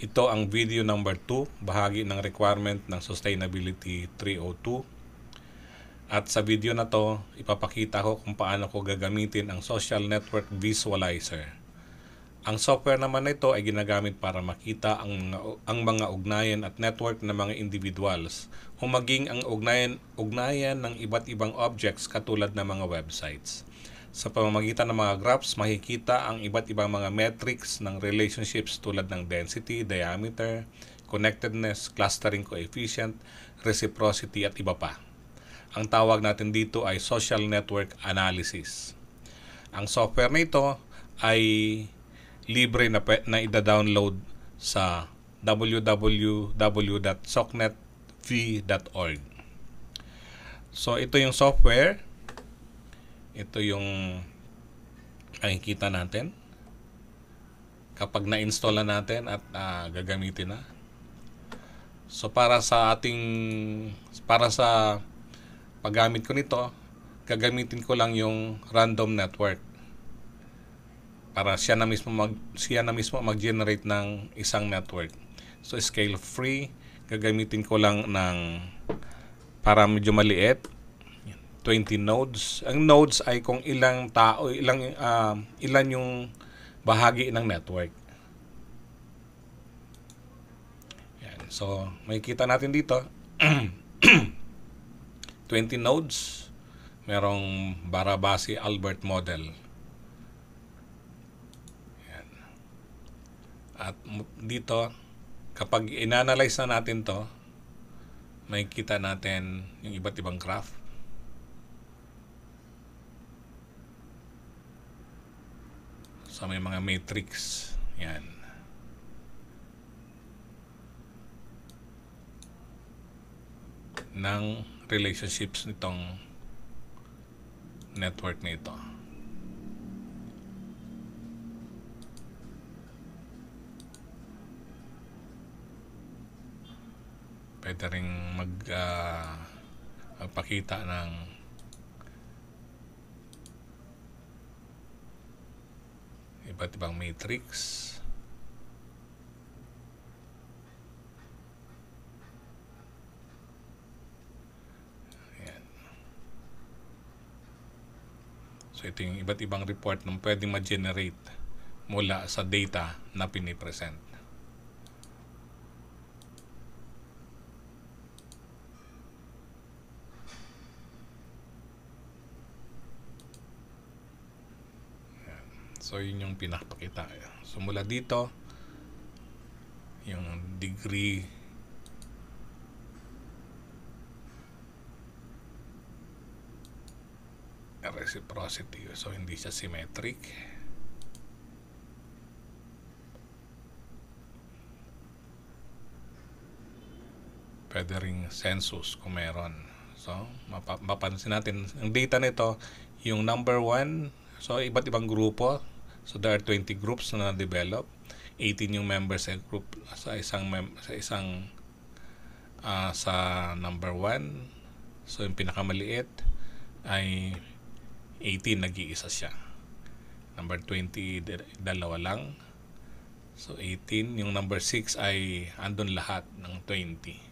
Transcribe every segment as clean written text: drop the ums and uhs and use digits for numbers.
Ito ang video number 2, bahagi ng requirement ng Sustainability 302. At sa video na to, ipapakita ko kung paano ko gagamitin ang Social Network Visualizer. Ang software naman nito ay ginagamit para makita ang mga ugnayan at network ng mga individuals o maging ang ugnayan ng iba't ibang objects katulad ng mga websites. Sa pamamagitan ng mga graphs, makikita ang iba't ibang mga metrics ng relationships tulad ng density, diameter, connectedness, clustering coefficient, reciprocity at iba pa. Ang tawag natin dito ay social network analysis. Ang software nito ay libre na ida-download sa www.socnetv.org. So ito yung software. Ito yung makikita natin kapag na-install na natin at gagamitin na. So para sa paggamit ko nito, gagamitin ko lang yung random network para siya na mismo mag-generate ng isang network. So scale free, gagamitin ko lang para medyo maliit, 20 nodes. Ang nodes ay kung ilang yung bahagi ng network. Yan. So makikita natin dito 20 nodes, merong Barabasi-Albert model. Yan. At dito, kapag inanalyze na natin to, makikita natin yung iba't ibang graph. So may mga matrix. Yan. Ng relationships nitong network nito. Pwede rin magpakita ng iba't ibang matrix. Ayan. So ito yung iba't ibang report na pwedeng ma-generate mula sa data na pinipresent. So yun yung pinapakita. So mula dito, yung degree reciprocity. So hindi siya symmetric. Pwede ring census kung meron. So mapapansin natin, ang data nito, yung number 1, so iba't ibang grupo. So there are 20 groups na na-develop. 18 yung members sa group sa number 1. So yung pinakamaliit ay 18, nag-iisa siya. Number 20, dalawa lang. So 18, yung number 6 ay andun lahat ng 20.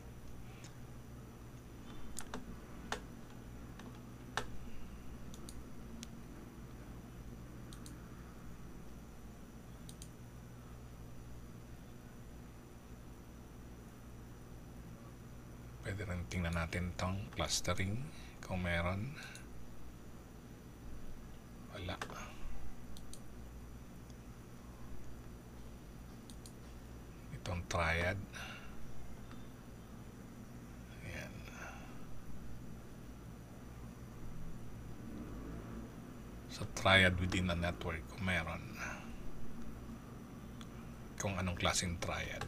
Pwede rin tingnan natin tong clustering kung meron. Wala. Itong triad. Ayan. So triad within a network kung meron. Kung anong klaseng triad.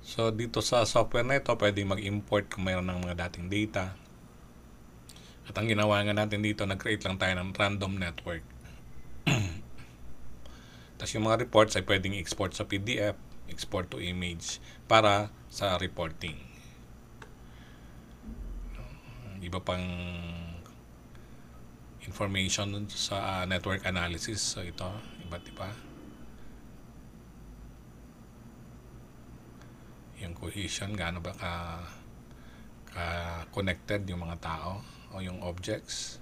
So dito sa software na ito, pwede mag-import kung mayroon ng mga dating data. At ang ginawa nga natin dito, nag-create lang tayo ng random network. Tapos yung mga reports ay pwedeng export sa PDF, export to image para sa reporting. Iba pang information sa network analysis. So ito, iba't iba. Yung cohesion, gaano ba ka-connected yung mga tao o yung objects.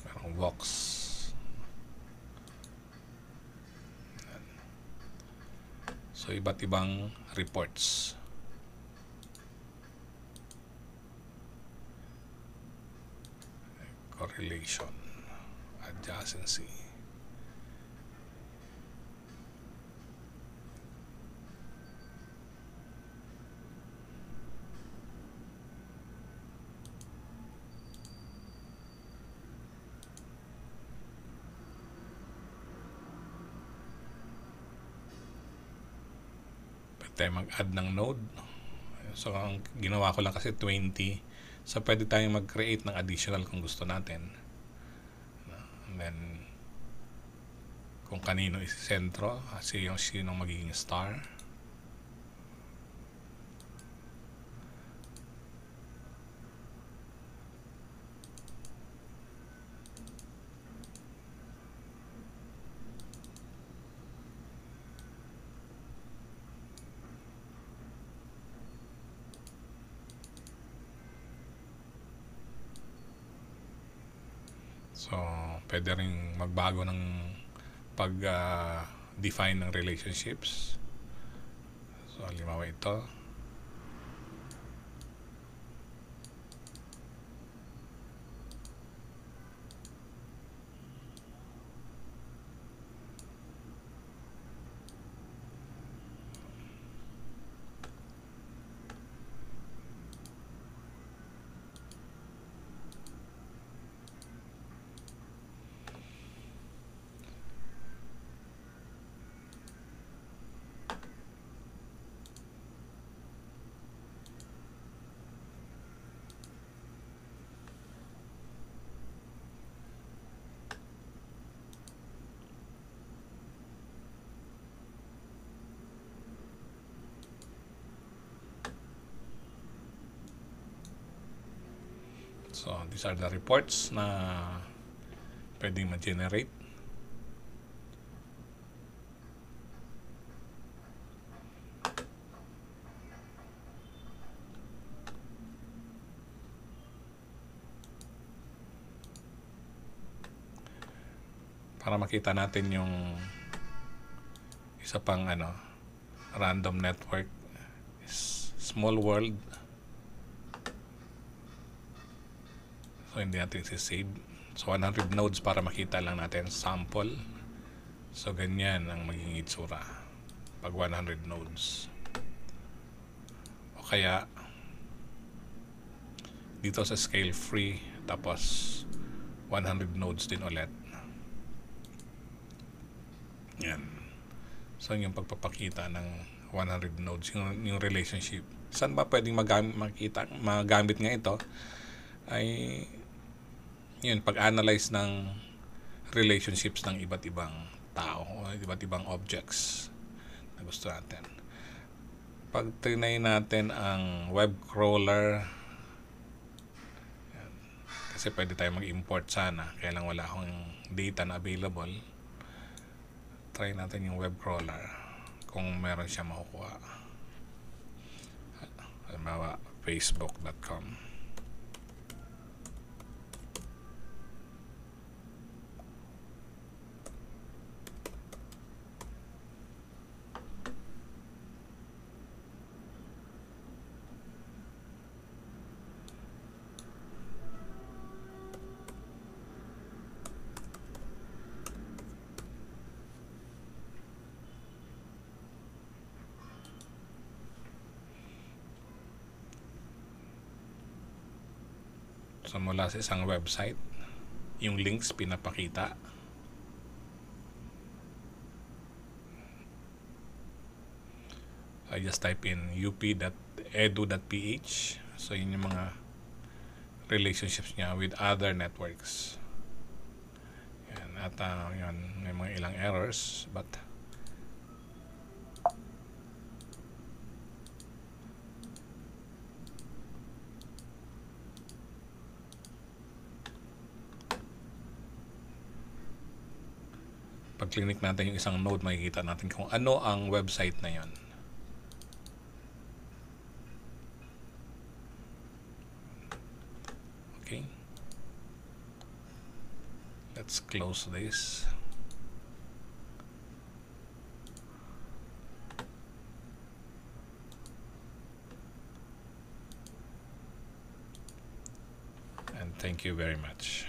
Merong Vox. So iba't ibang reports. Correlation, adjacency. Tayo mag-add ng node. So ang ginawa ko lang kasi 20. So pwede tayong mag-create ng additional kung gusto natin. And then kung kanino isentro, sinong magiging star. So, pwede rin magbago ng pag-define ng relationships. So, halimbawa ito. So, these are the reports na pwedeng ma-generate. Para makita natin yung isa pang random network, small world. So, hindi natin isi-save. So, 100 nodes para makita lang natin sample. So, ganyan ang magiging itsura pag 100 nodes. O kaya, dito sa scale free, tapos 100 nodes din ulit. Yan. So, yung pagpapakita ng 100 nodes, yung relationship. Saan ba pwedeng magamit nga ito? Ay yun, pag-analyze ng relationships ng iba't ibang tao o iba't ibang objects na gusto natin. Pag trinay natin ang web crawler, yan, kasi pwede tayo mag-import sana, kaya lang wala akong data na available. Try natin yung web crawler kung meron siya makukuha. Halimbawa, facebook.com. So, mula sa isang website, yung links pinapakita. I just type in up.edu.ph. So yun yung mga relationships niya with other networks. Yan. At yun, may mga ilang errors, but pag click natin yung isang node, makikita natin kung ano ang website na yon. Okay. Let's close this. And thank you very much.